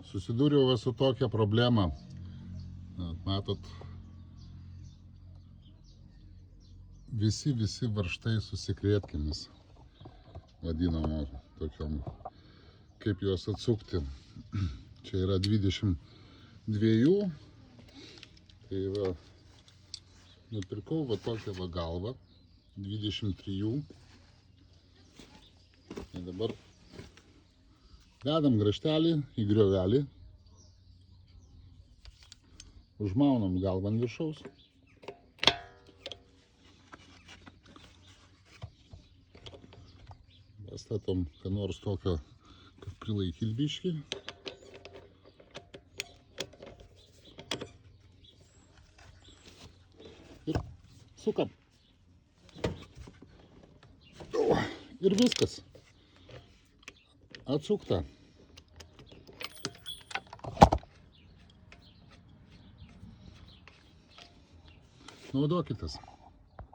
Susidūriau su tokia problema. Matot, visi varžtai susikrėtkėmis, vadinamo tokiom, kaip juos atsukti. Čia yra 22, tai va, nupirkau va tokią va galvą, 23. Ir dabar dedam grąžtelį į griovelį, užmaunam galvą ant viršaus. Pastatom ką nors tokio, kad prilaikyt biškį. Ir sukam. Ir viskas. Atsukta. Naudokitės.